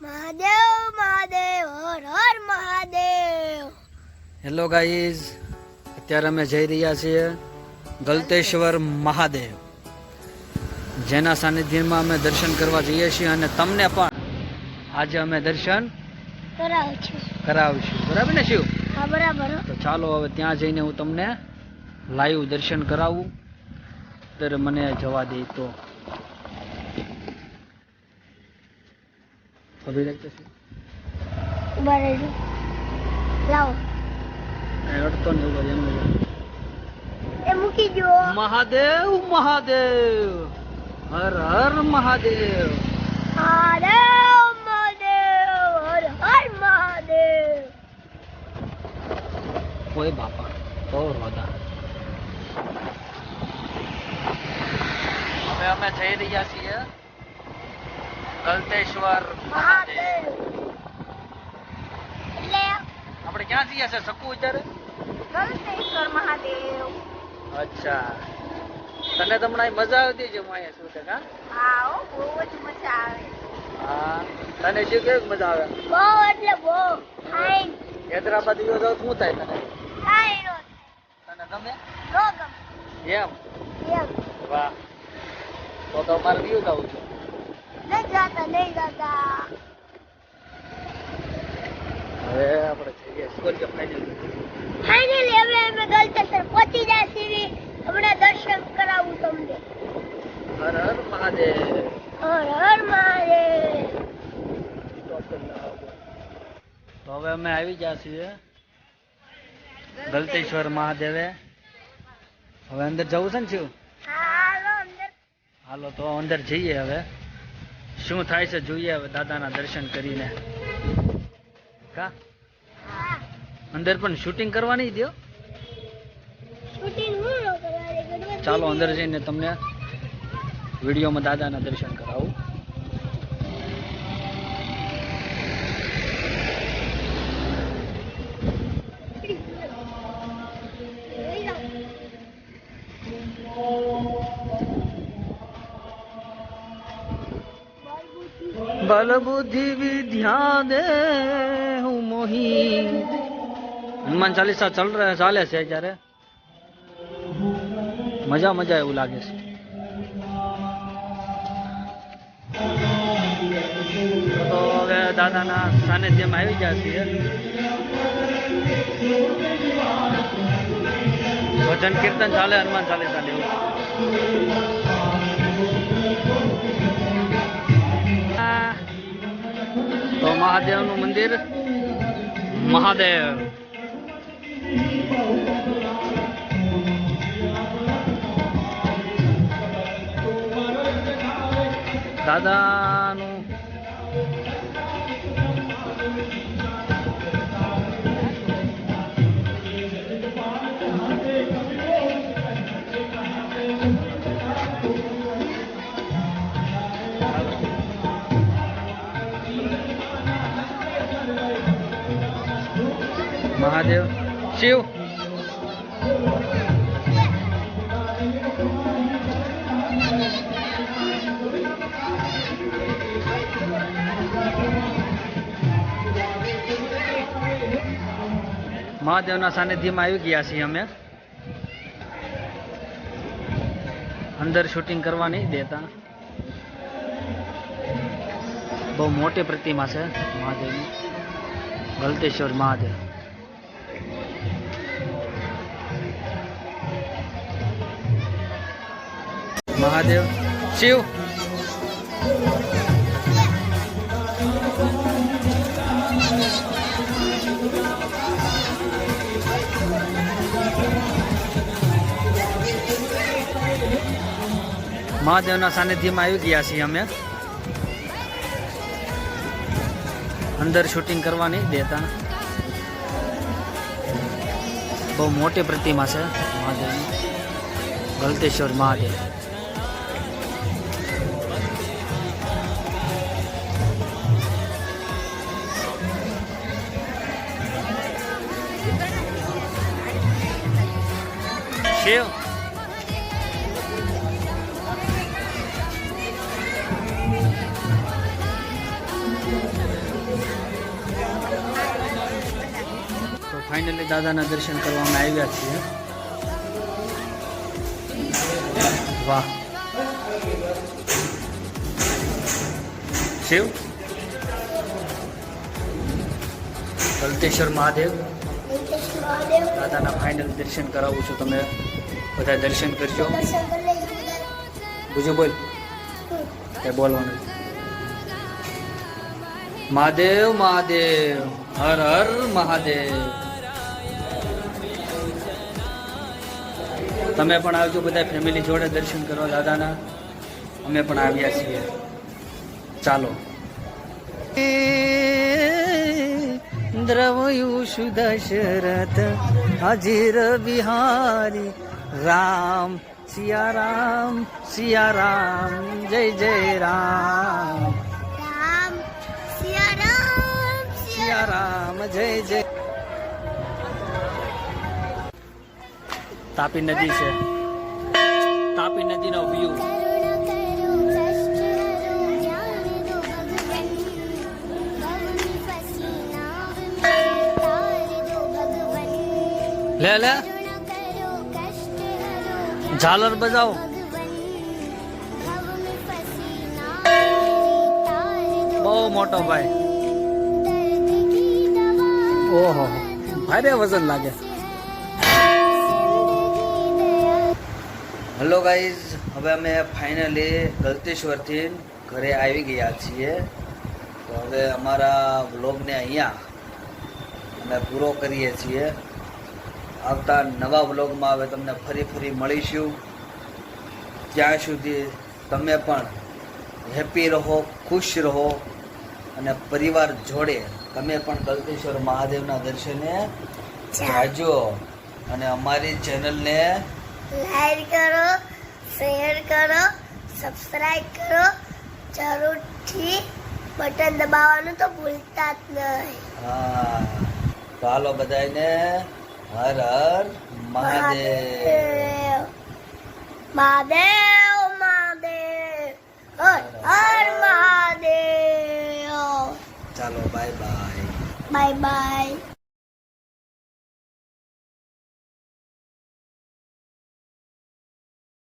Mahadev Mahadev Har Har Mahadev. Hello guys, અત્યારે અમે જઈ રહ્યા છીએ ગલતેશ્વર મહાદેવ, જેના સાનિધ્યમાં અમે દર્શન કરવા જઈએ છીએ અને તમને પણ આજે અમે દર્શન કરાવશું. બરાબર ને શિવ? હા બરાબર. તો ચાલો હવે ત્યાં જઈને હું તમને લાઈવ દર્શન કરાવું, ત્યારે મને જવા દે તો. અભી રાખતો છું. ઉભા રહેજો. લાવો. અડતો ને ઉભા એમ એ મૂકી દો. મહાદેવ મહાદેવ હર હર મહાદેવ. મહાદેવ મહાદેવ હર હર મહાદેવ. ઓય બાપા તો રોદા. હવે અમે જઈ રહ્યા છીએ ગલતેશ્વર મહાદેવ. એટલે આપણે ક્યાં જઈએ છે શકુ અત્યારે? ગલતેશ્વર મહાદેવ. અચ્છા, તને તમને અહીં મજા આવતી છે? હું અહીંયા શું છે કા? હા હો, બહુ જ મજા આવે. હા, તને શું કેવી મજા આવે? બહુ એટલે બહુ. ફાઈન. હૈદરાબાદ ગયો તો શું થાય તને? કાંઈ નો તને ગમે? નો ગમે. એમ? એમ. વાહ, તો મારે વ્યૂ જવું છે. નહીં જાતા નહીં જાતા. હવે આપણે જઈએ સ્કૂલ કે ફાઇનલ. ફાઇનલી હવે અમે ગલતેશ્વર પહોંચી ગયા છીએ. હમણાં દર્શન કરાવું તમને. હર હર મહાદેવ. હર હર મહાદેવ. તો હવે અમે આવી ગયા છીએ ગલતેશ્વર મહાદેવે. હવે અંદર જવું છે ને શું? હાલો અંદર. હાલો તો અંદર જઈએ. હવે શું થાય છે જોઈએ હવે દાદાના દર્શન કરીને. કા હા. અંદર પણ શૂટિંગ કરવા નહીં દો. શૂટિંગ હું ન કરવાની ગણપતિ. ચાલો અંદર જઈને તમને વિડીયોમાં દાદાના દર્શન કરાવું. बल बुद्धि विद्या दे हूँ मोही. हनुमान चालीसा चल रहा है, चाले से જ્યારે મજા મજા એવું લાગે છે. તો હવે દાદાના સાનિધ્યમાં આવી ગયા છીએ. ભજન કીર્તન ચાલે, હનુમાન ચાલીસા લેવું. તો મહાદેવનું મંદિર મહાદેવ. દાદાનું મહાદેવ શિવ. મહાદેવના સાનિધ્યમાં આવી ગયા છીએ અમે. અંદર શૂટિંગ કરવા નહીં દેતા. બહુ મોટી પ્રતિમા છે મહાદેવની, ગલતેશ્વર મહાદેવ. મહાદેવ શિવ. મહાદેવના સાનિધ્યમાં આવી ગયા છીએ અમે. અંદર શૂટિંગ કરવા નહીં દેતા. બહુ મોટી પ્રતિમા છે મહાદેવની, ગલતેશ્વર મહાદેવ. શિવ. ફાઇનલી દાદાના દર્શન કરવામાં આવ્યા છીએ. વાહ શિવ ગલતેશ્વર મહાદેવ ગલતેશ્વર મહાદેવ દાદાના ફાઇનલ દર્શન કરાવું છું. તમે બધા દર્શન કરજો. દર્શન કરી લેજો બધા. બીજું બોલ કે બોલવાનું. મહાદેવ મહાદેવ હર હર મહાદેવ. તમે પણ આવજો બધા ફેમિલી જોડે દર્શન કરવા દાદાના. અમે પણ આવ્યા છીએ. ચાલો. દ્રવયુષુ દશરથ અજીર બિહારી રામ સિયા રામ જય જય રામ રામ સિયા રામ સિયા રામ જય જય. તાપી નદી છે. તાપી નદીનો વ્યૂ. લે લે ઝાલર બજાવો. બહુ મોટો ભાઈ. ઓહો ભારે વજન લાગે. હેલો ગાઈઝ, હવે અમે ફાઇનલી ગલતેશ્વરથી ઘરે આવી ગયા છીએ. તો હવે અમારા વ્લોગને અહીંયા અમે પૂરો કરીએ છીએ. આવતા નવા વ્લોગમાં હવે તમને ફરી મળીશું. ત્યાં સુધી તમે પણ હેપી રહો, ખુશ રહો અને પરિવાર જોડે તમે પણ ગલતેશ્વર મહાદેવના દર્શને જાજો. અને અમારી ચેનલને લાઈક કરો, શેર કરો, સબસ્ક્રાઇબ કરો. જરૂરથી બટન દબાવવાનું તો ભૂલતા જ નહીં. હા તો હાલો બધાને હર હર મહાદેવ. મહાદેવ મહાદેવ હર હર મહાદેવ. ચાલો બાય બાય. Bye bye.